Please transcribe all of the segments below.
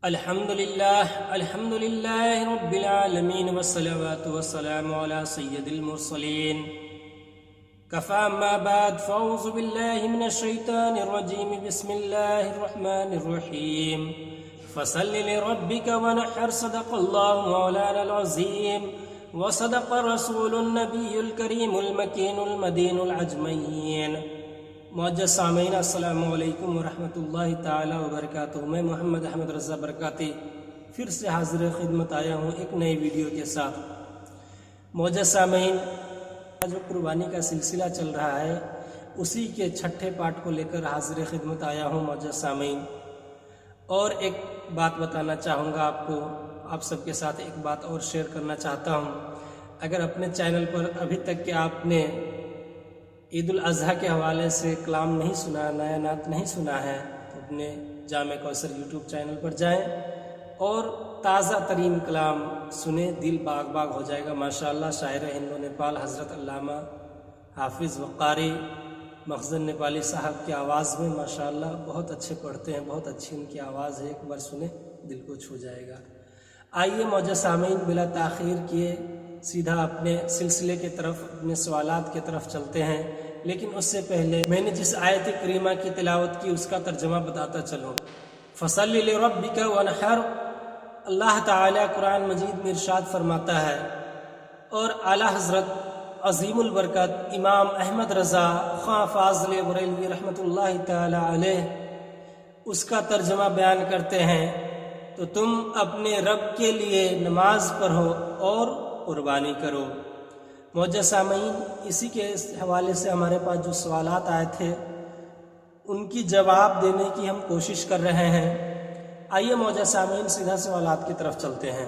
الحمد لله رب العالمين والصلوات والسلام على سيد المرسلين كفى ما بعد فأعوذ بالله من الشيطان الرجيم بسم الله الرحمن الرحيم فصل لربك ونحر صدق الله مولانا العظيم وصدق رسول النبي الكريم المكين المدين العجمين معزز سامعین السلام علیکم ورحمۃ اللہ تعالی وبرکاتہ۔ میں محمد احمد رضا برکاتی پھر سے حاضر خدمت آیا ہوں ایک نئی ویڈیو کے ساتھ۔ معزز سامعین، جو قربانی کا سلسلہ چل رہا ہے اسی کے چھٹے پارٹ کو لے کر حاضر خدمت آیا ہوں معزز سامعین، اور ایک بات بتانا چاہوں گا آپ کو، آپ سب کے ساتھ ایک بات اور شیئر کرنا چاہتا ہوں۔ اگر اپنے چینل پر ابھی تک کہ آپ نے عید الاضحیٰ کے حوالے سے کلام نہیں سنا، نیا نعت نہیں سنا ہے، تو اپنے جامع کوثر یوٹیوب چینل پر جائیں اور تازہ ترین کلام سنیں، دل باغ باغ ہو جائے گا۔ ماشاءاللہ شاعر ہند و نیپال حضرت علامہ حافظ و قاری مخزن نیپالی صاحب کی آواز میں ماشاءاللہ بہت اچھے پڑھتے ہیں، بہت اچھی ان کی آواز ہے، ایک بار سنیں دل کو چھو جائے گا۔ آئیے معزز سامعین، بلا تاخیر کیے سیدھا اپنے سلسلے کی طرف، اپنے سوالات کی طرف چلتے ہیں، لیکن اس سے پہلے میں نے جس آیت کریمہ کی تلاوت کی اس کا ترجمہ بتاتا چلوں۔ فصل لربک وانحر، اللہ تعالیٰ قرآن مجید میں ارشاد فرماتا ہے، اور اعلیٰ حضرت عظیم البرکت امام احمد رضا خاں فاضل بریلوی رحمۃ اللہ تعالی علیہ اس کا ترجمہ بیان کرتے ہیں، تو تم اپنے رب کے لیے نماز پڑھو اور قربانی کرو۔ معزز سامعین، اسی کے حوالے سے ہمارے پاس جو سوالات آئے تھے ان کی جواب دینے کی ہم کوشش کر رہے ہیں۔ آئیے معزز سامعین سیدھا سوالات کی طرف چلتے ہیں۔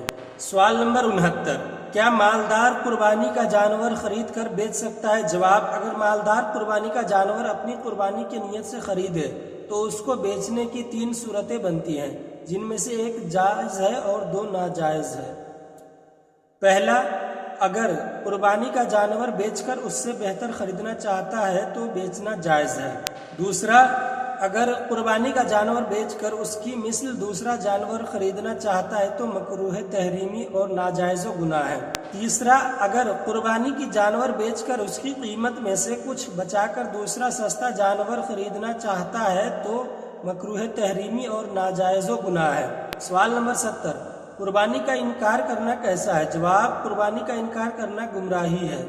سوال نمبر 69، کیا مالدار قربانی کا جانور خرید کر بیچ سکتا ہے؟ جواب، اگر مالدار قربانی کا جانور اپنی قربانی کی نیت سے خریدے تو اس کو بیچنے کی 3 صورتیں بنتی ہیں، جن میں سے ایک جائز ہے اور 2 ناجائز ہے۔ پہلا، اگر قربانی کا جانور بیچ کر اس سے بہتر خریدنا چاہتا ہے تو بیچنا جائز ہے۔ دوسرا، اگر قربانی کا جانور بیچ کر اس کی مثل دوسرا جانور خریدنا چاہتا ہے تو مکروہ تحریمی اور ناجائز و گناہ ہے۔ تیسرا، اگر قربانی کی جانور بیچ کر اس کی قیمت میں سے کچھ بچا کر دوسرا سستا جانور خریدنا چاہتا ہے تو مکروہ تحریمی اور ناجائز و گناہ ہے۔ سوال نمبر 70، قربانی کا انکار کرنا کیسا ہے؟ جواب، قربانی کا انکار کرنا گمراہی ہے۔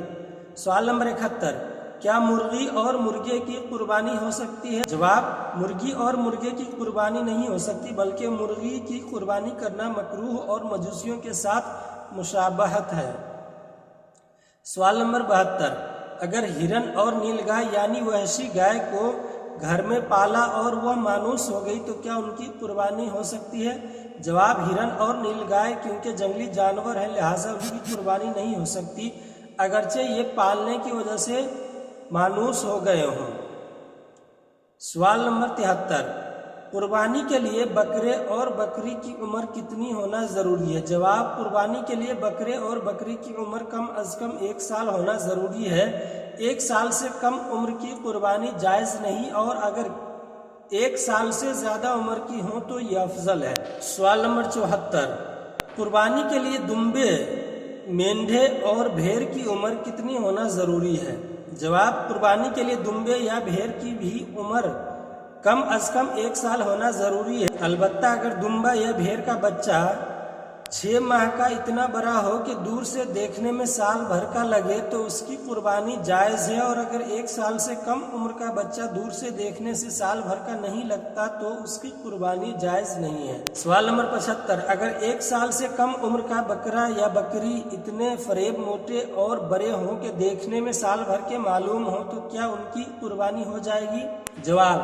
سوال نمبر 71، کیا مرغی اور مرغے کی قربانی ہو سکتی ہے؟ جواب، مرغی اور مرغے کی قربانی نہیں ہو سکتی، بلکہ مرغی کی قربانی کرنا مکروہ اور مجوسیوں کے ساتھ مشابہت ہے۔ سوال نمبر 72، اگر ہرن اور نیل گائے یعنی وحشی گائے کو گھر میں پالا اور وہ مانوس ہو گئی تو کیا ان کی قربانی ہو سکتی ہے؟ جواب، ہرن اور نیل گائے کیونکہ جنگلی جانور ہیں لہٰذا ان کی قربانی نہیں ہو سکتی، اگرچہ یہ پالنے کی وجہ سے مانوس ہو گئے ہوں۔ سوال نمبر 73، قربانی کے لیے بکرے اور بکری کی عمر کتنی ہونا ضروری ہے؟ جواب، قربانی کے لیے بکرے اور بکری کی عمر کم از کم 1 سال ہونا ضروری ہے۔ 1 سال سے کم عمر کی قربانی جائز نہیں، اور اگر 1 سال سے زیادہ عمر کی ہوں تو یہ افضل ہے۔ سوال نمبر 74، قربانی کے لیے دمبے، مینڈھے اور بھیڑ کی عمر کتنی ہونا ضروری ہے؟ جواب، قربانی کے لیے دمبے یا بھیڑ کی بھی عمر کم از کم 1 سال ہونا ضروری ہے، البتہ اگر دمبا یا بھیڑ کا بچہ 6 ماہ کا اتنا بڑا ہو کہ دور سے دیکھنے میں سال بھر کا لگے تو اس کی قربانی جائز ہے، اور اگر 1 سال سے کم عمر کا بچہ دور سے دیکھنے سے سال بھر کا نہیں لگتا تو اس کی قربانی جائز نہیں ہے۔ سوال نمبر 75، اگر 1 سال سے کم عمر کا بکرا یا بکری اتنے فریب موٹے اور بڑے ہوں کہ دیکھنے میں سال بھر کے معلوم ہوں تو کیا ان کی قربانی ہو جائے گی؟ جواب،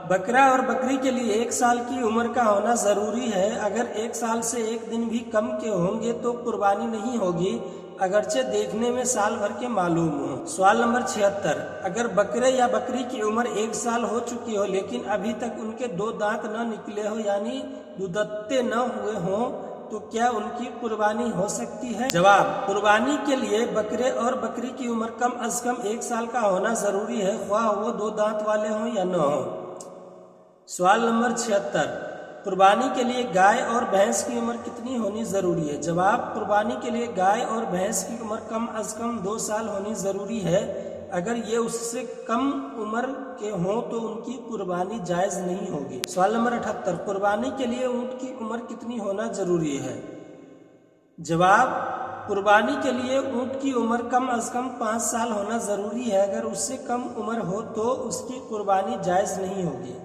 بکرا اور بکری کے لیے 1 سال کی عمر کا ہونا ضروری ہے، اگر 1 سال سے 1 دن بھی کم کے ہوں گے تو قربانی نہیں ہوگی، اگرچہ دیکھنے میں سال بھر کے معلوم ہوں۔ سوال نمبر 76، اگر بکرے یا بکری کی عمر 1 سال ہو چکی ہو لیکن ابھی تک ان کے 2 دانت نہ نکلے ہو یعنی دودھتے نہ ہوئے ہوں تو کیا ان کی قربانی ہو سکتی ہے؟ جواب، قربانی کے لیے بکرے اور بکری کی عمر کم از کم 1 سال کا ہونا ضروری ہے، خواہ وہ 2 دانت والے ہوں یا نہ ہوں۔ سوال نمبر 76، قربانی کے لیے گائے اور بھینس کی عمر کتنی ہونی ضروری ہے؟ جواب، قربانی کے لیے گائے اور بھینس کی عمر کم از کم 2 سال ہونی ضروری ہے۔ اگر یہ اس سے کم عمر کے ہوں تو ان کی قربانی جائز نہیں ہوگی۔ سوال نمبر 78، قربانی کے لیے اونٹ کی عمر کتنی ہونا ضروری ہے؟ جواب، قربانی کے لیے اونٹ کی عمر کم از کم 5 سال ہونا ضروری ہے۔ اگر اس سے کم عمر ہو تو اس کی قربانی جائز نہیں ہوگی۔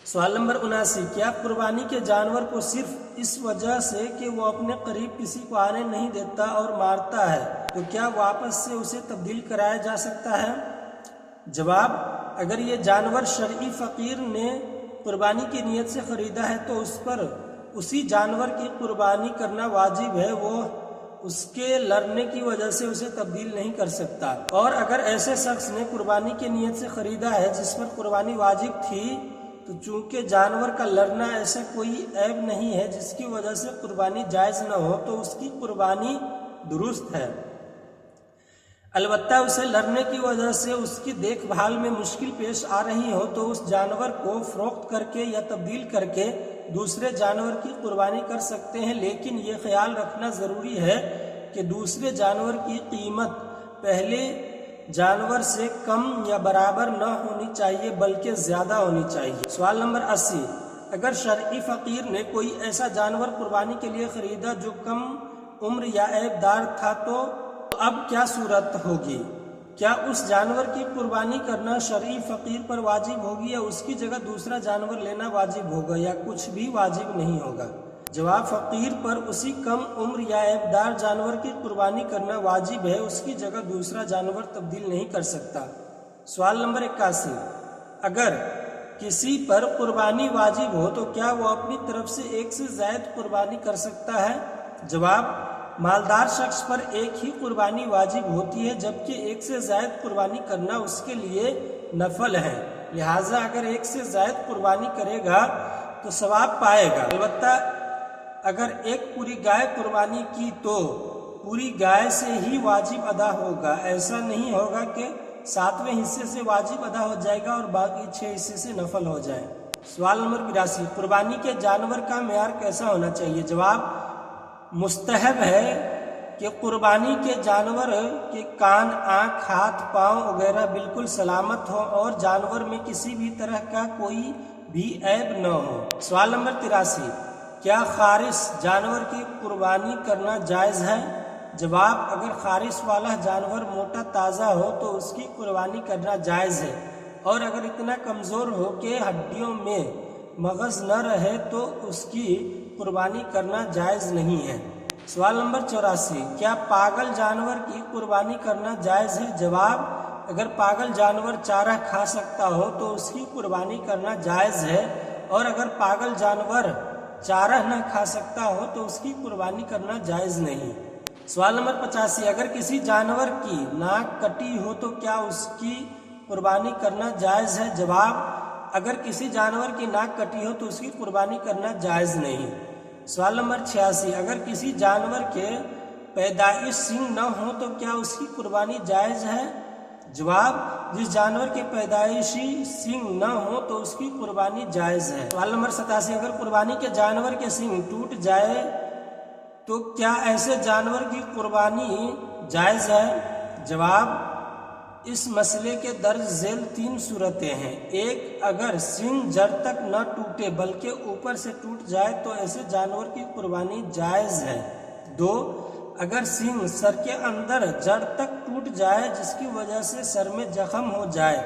سوال نمبر 79، کیا قربانی کے جانور کو صرف اس وجہ سے کہ وہ اپنے قریب کسی کو آنے نہیں دیتا اور مارتا ہے تو کیا واپس سے اسے تبدیل کرایا جا سکتا ہے؟ جواب، اگر یہ جانور شرعی فقیر نے قربانی کی نیت سے خریدا ہے تو اس پر اسی جانور کی قربانی کرنا واجب ہے، وہ اس کے لڑنے کی وجہ سے اسے تبدیل نہیں کر سکتا۔ اور اگر ایسے شخص نے قربانی کی نیت سے خریدا ہے جس پر قربانی واجب تھی تو چونکہ جانور کا لڑنا ایسا کوئی عیب نہیں ہے جس کی وجہ سے قربانی جائز نہ ہو تو اس کی قربانی درست ہے۔ البتہ اسے لڑنے کی وجہ سے اس کی دیکھ بھال میں مشکل پیش آ رہی ہو تو اس جانور کو فروخت کر کے یا تبدیل کر کے دوسرے جانور کی قربانی کر سکتے ہیں، لیکن یہ خیال رکھنا ضروری ہے کہ دوسرے جانور کی قیمت پہلے جانور سے کم یا برابر نہ ہونی چاہیے بلکہ زیادہ ہونی چاہیے۔ سوال نمبر 80، اگر شرعی فقیر نے کوئی ایسا جانور قربانی کے لیے خریدا جو کم عمر یا عیب دار تھا تو اب کیا صورت ہوگی؟ کیا اس جانور کی قربانی کرنا شرعی فقیر پر واجب ہوگی یا اس کی جگہ دوسرا جانور لینا واجب ہوگا یا کچھ بھی واجب نہیں ہوگا؟ جواب، فقیر پر اسی کم عمر یا عیب دار جانور کی قربانی کرنا واجب ہے، اس کی جگہ دوسرا جانور تبدیل نہیں کر سکتا۔ سوال نمبر 81، اگر کسی پر قربانی واجب ہو تو کیا وہ اپنی طرف سے ایک سے زائد قربانی کر سکتا ہے؟ جواب، مالدار شخص پر ایک ہی قربانی واجب ہوتی ہے جبکہ ایک سے زائد قربانی کرنا اس کے لیے نفل ہے، لہٰذا اگر ایک سے زائد قربانی کرے گا تو ثواب پائے گا۔ البتہ اگر ایک پوری گائے قربانی کی تو پوری گائے سے ہی واجب ادا ہوگا، ایسا نہیں ہوگا کہ 7ویں حصے سے واجب ادا ہو جائے گا اور باقی 6 حصے سے نفل ہو جائے۔ سوال نمبر 82، قربانی کے جانور کا معیار کیسا ہونا چاہیے؟ جواب، مستحب ہے کہ قربانی کے جانور کے کان، آنکھ، ہاتھ، پاؤں وغیرہ بالکل سلامت ہوں اور جانور میں کسی بھی طرح کا کوئی بھی عیب نہ ہو۔ سوال نمبر 83، کیا خارس جانور کی قربانی کرنا جائز ہے؟ جواب، اگر خارس والا جانور موٹا تازہ ہو تو اس کی قربانی کرنا جائز ہے، اور اگر اتنا کمزور ہو کہ ہڈیوں میں مغز نہ رہے تو اس کی قربانی کرنا جائز نہیں ہے۔ سوال نمبر 84، کیا پاگل جانور کی قربانی کرنا جائز ہے؟ جواب، اگر پاگل جانور چارہ کھا سکتا ہو تو اس کی قربانی کرنا جائز ہے، اور اگر پاگل جانور چارہ نہ کھا سکتا ہو تو اس کی قربانی کرنا جائز نہیں۔ سوال نمبر 85، اگر کسی جانور کی ناک کٹی ہو تو کیا اس کی قربانی کرنا جائز ہے؟ جواب، اگر کسی جانور کی ناک کٹی ہو تو اس کی قربانی کرنا جائز نہیں۔ سوال نمبر 86، اگر کسی جانور کے پیدائش سینگ نہ ہو تو کیا اس کی قربانی جائز ہے؟ جواب، جس جانور کے پیدائشی سینگ نہ ہو تو اس کی قربانی جائز ہے۔ سوال نمبر 87، اگر قربانی کے جانور کے سینگ ٹوٹ جائے تو کیا ایسے جانور کی قربانی جائز ہے؟ جواب، اس مسئلے کے درج ذیل 3 صورتیں ہیں۔ 1، اگر سینگ جڑ تک نہ ٹوٹے بلکہ اوپر سے ٹوٹ جائے تو ایسے جانور کی قربانی جائز ہے۔ 2، اگر سینگ سر کے اندر جڑ تک ٹوٹ جائے جس کی وجہ سے سر میں زخم ہو جائے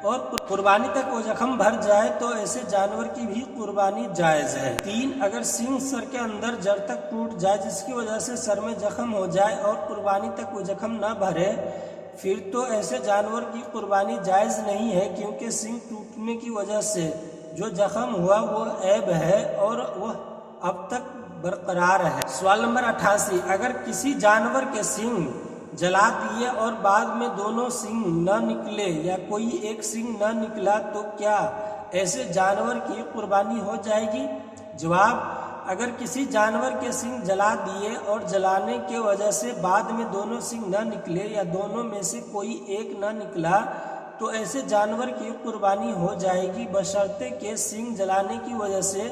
اور قربانی تک وہ زخم بھر جائے تو ایسے جانور کی بھی قربانی جائز ہے۔ 3، اگر سینگ سر کے اندر جڑ تک ٹوٹ جائے جس کی وجہ سے سر میں زخم ہو جائے اور قربانی تک وہ زخم نہ بھرے پھر تو ایسے جانور کی قربانی جائز نہیں ہے، کیونکہ سینگ ٹوٹنے کی وجہ سے جو زخم ہوا وہ عیب ہے اور وہ اب تک برقرار ہے۔ سوال نمبر 88، اگر کسی جانور کے سینگ جلا دیے اور بعد میں دونوں سینگ نہ نکلے یا کوئی ایک سینگ نہ نکلا تو کیا ایسے جانور کی قربانی ہو جائے گی؟ جواب، اگر کسی جانور کے سینگ جلا دیے اور جلانے کی وجہ سے بعد میں دونوں سینگ نہ نکلے یا دونوں میں سے کوئی ایک نہ نکلا تو ایسے جانور کی قربانی ہو جائے گی بشرطے کہ سینگ جلانے کی وجہ سے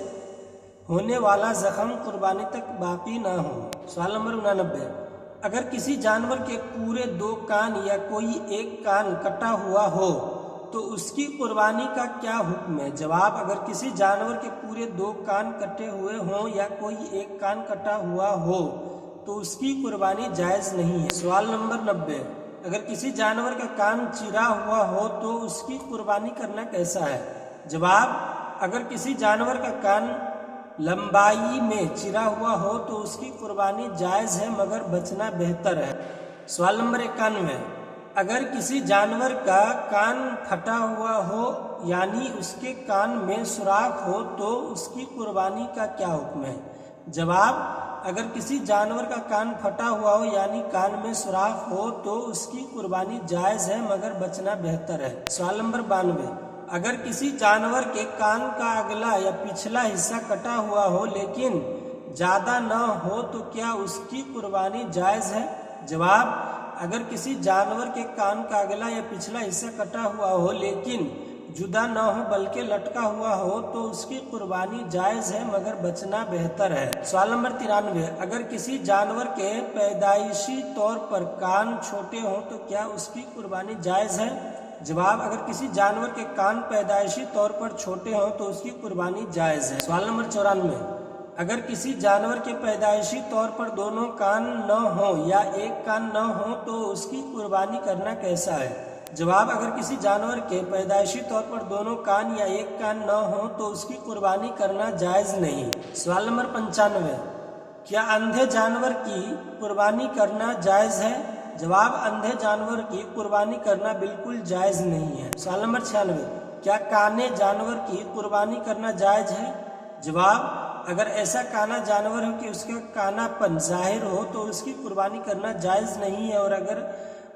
ہونے والا زخم قربانی تک باقی نہ ہو۔ سوال نمبر 89، اگر کسی جانور کے پورے 2 کان یا کوئی ایک کان کٹا ہوا ہو تو اس کی قربانی کا کیا حکم ہے؟ جواب، اگر کسی جانور کے پورے 2 کان کٹے ہوئے ہوں یا کوئی ایک کان کٹا ہوا ہو تو اس کی قربانی جائز نہیں ہے۔ سوال نمبر 90، اگر کسی جانور کا کان چرا ہوا ہو تو اس کی قربانی کرنا کیسا ہے؟ جواب، اگر کسی جانور کا کان لمبائی میں چرا ہوا ہو تو اس کی قربانی جائز ہے مگر بچنا بہتر ہے۔ سوال نمبر 91، اگر کسی جانور کا کان پھٹا ہوا ہو یعنی اس کے کان میں سوراخ ہو تو اس کی قربانی کا کیا حکم ہے؟ جواب، اگر کسی جانور کا کان پھٹا ہوا ہو یعنی کان میں سوراخ ہو تو اس کی قربانی جائز ہے مگر بچنا بہتر ہے۔ سوال نمبر 92، اگر کسی جانور کے کان کا اگلا یا پچھلا حصہ کٹا ہوا ہو لیکن زیادہ نہ ہو تو کیا اس کی قربانی جائز ہے؟ جواب، اگر کسی جانور کے کان کا اگلا یا پچھلا حصہ کٹا ہوا ہو لیکن جدا نہ ہو بلکہ لٹکا ہوا ہو تو اس کی قربانی جائز ہے مگر بچنا بہتر ہے۔ سوال نمبر 93، اگر کسی جانور کے پیدائشی طور پر کان چھوٹے ہوں تو کیا اس کی قربانی جائز ہے؟ جواب، اگر کسی جانور کے کان پیدائشی طور پر چھوٹے ہوں تو اس کی قربانی جائز ہے۔ سوال نمبر 94، اگر کسی جانور کے پیدائشی طور پر دونوں کان نہ ہوں یا ایک کان نہ ہو تو اس کی قربانی کرنا کیسا ہے؟ جواب، اگر کسی جانور کے پیدائشی طور پر دونوں کان یا ایک کان نہ ہو تو اس کی قربانی کرنا جائز نہیں۔ سوال نمبر 95، کیا اندھے جانور کی قربانی کرنا جائز ہے؟ جواب، اندھے جانور کی قربانی کرنا بالکل جائز نہیں ہے۔ سوال نمبر 96، کیا کانے جانور کی قربانی کرنا جائز ہے؟ جواب، اگر ایسا کانا جانور ہو کہ اس کا کانا پن ظاہر ہو تو اس کی قربانی کرنا جائز نہیں ہے، اور اگر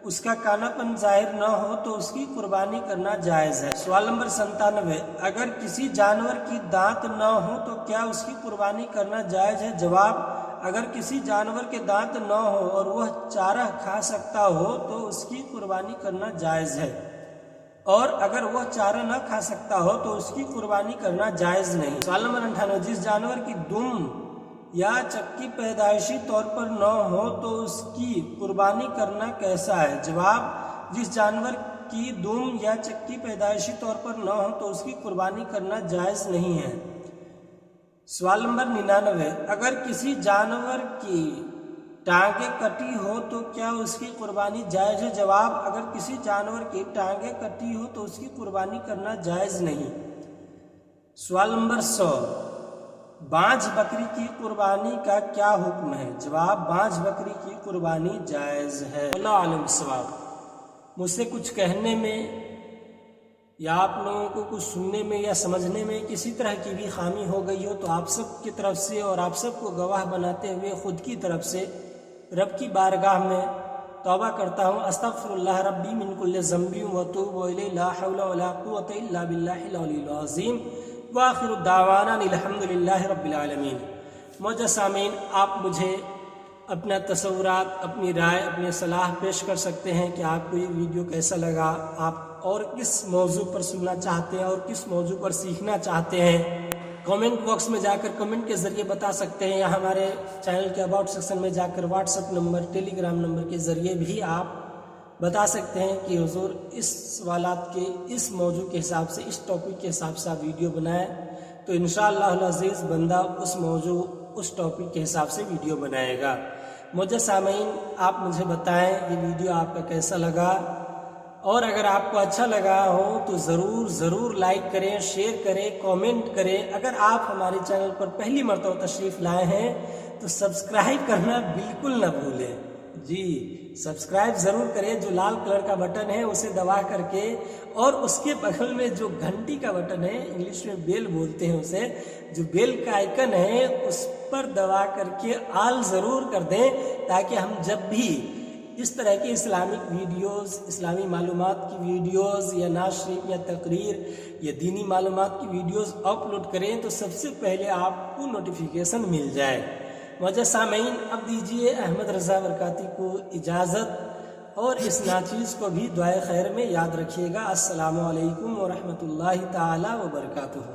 اس کا کانا پن ظاہر نہ ہو تو اس کی قربانی کرنا جائز ہے۔ سوال نمبر 97، اگر کسی جانور کی دانت نہ ہو تو کیا اس کی قربانی کرنا جائز ہے؟ جواب، اگر کسی جانور کے دانت نہ ہو اور وہ چارہ کھا سکتا ہو تو اس کی قربانی کرنا جائز ہے، اور اگر وہ چارہ نہ کھا سکتا ہو تو اس کی قربانی کرنا جائز نہیں۔ سوال نمبر 98، جس جانور کی دم یا چکی پیدائشی طور پر نہ ہو تو اس کی قربانی کرنا کیسا ہے؟ جواب، جس جانور کی دم یا چکی پیدائشی طور پر نہ ہو تو اس کی قربانی کرنا جائز نہیں ہے۔ سوال نمبر 99، اگر کسی جانور کی ٹانگیں کٹی ہو تو کیا اس کی قربانی جائز ہے؟ جواب، اگر کسی جانور کی ٹانگیں کٹی ہو تو اس کی قربانی کرنا جائز نہیں۔ سوال نمبر 100، بانجھ بکری کی قربانی کا کیا حکم ہے؟ جواب، بانجھ بکری کی قربانی جائز ہے۔ اللہ عالم بالصواب۔ مجھ سے کچھ کہنے میں یا آپ لوگوں کو کچھ سننے میں یا سمجھنے میں کسی طرح کی بھی خامی ہو گئی ہو تو آپ سب کی طرف سے اور آپ سب کو گواہ بناتے ہوئے خود کی طرف سے رب کی بارگاہ میں توبہ کرتا ہوں۔ استغفر اللہ ربی من کل ذنب واتوب الیہ، لا حول ولا قوۃ الا باللہ العلی العظیم، وآخر دعوانا الحمد للہ رب العالمین۔ معزز سامعین، آپ مجھے اپنا تصورات، اپنی رائے، اپنی صلاح پیش کر سکتے ہیں کہ آپ کو یہ ویڈیو کیسا لگا، آپ اور کس موضوع پر سننا چاہتے ہیں اور کس موضوع پر سیکھنا چاہتے ہیں۔ کامنٹ باکس میں جا کر کمنٹ کے ذریعے بتا سکتے ہیں، یا ہمارے چینل کے اباؤٹ سیکشن میں جا کر واٹس ایپ نمبر، ٹیلی گرام نمبر کے ذریعے بھی آپ بتا سکتے ہیں کہ حضور اس سوالات کے اس موضوع کے حساب سے، اس ٹاپک کے حساب سے آپ ویڈیو بنائیں، تو انشاءاللہ العزیز بندہ اس موضوع، اس ٹاپک کے حساب سے ویڈیو بنائے گا۔ معزز سامعین، آپ مجھے بتائیں یہ ویڈیو آپ کا کیسا لگا، اور اگر آپ کو اچھا لگا ہو تو ضرور لائک کریں، شیئر کریں، کامنٹ کریں۔ اگر آپ ہمارے چینل پر پہلی مرتبہ تشریف لائے ہیں تو سبسکرائب کرنا بالکل نہ بھولیں۔ جی سبسکرائب ضرور کریں، جو لال کلر کا بٹن ہے اسے دبا کر کے، اور اس کے بغل میں جو گھنٹی کا بٹن ہے، انگلش میں بیل بولتے ہیں اسے، جو بیل کا آئیکن ہے اس پر دبا کر کے آل ضرور کر دیں، تاکہ ہم جب بھی اس طرح کی اسلامک ویڈیوز، اسلامی معلومات کی ویڈیوز یا نعت شریف یا تقریر یا دینی معلومات کی ویڈیوز اپلوڈ کریں تو سب سے پہلے آپ کو نوٹیفیکیشن مل جائے۔ معزز سامعین، اب دیجیے احمد رضا برکاتی کو اجازت، اور اس ناچیز کو بھی دعائے خیر میں یاد رکھیے گا۔ السلام علیکم ورحمۃ اللہ تعالی وبرکاتہ۔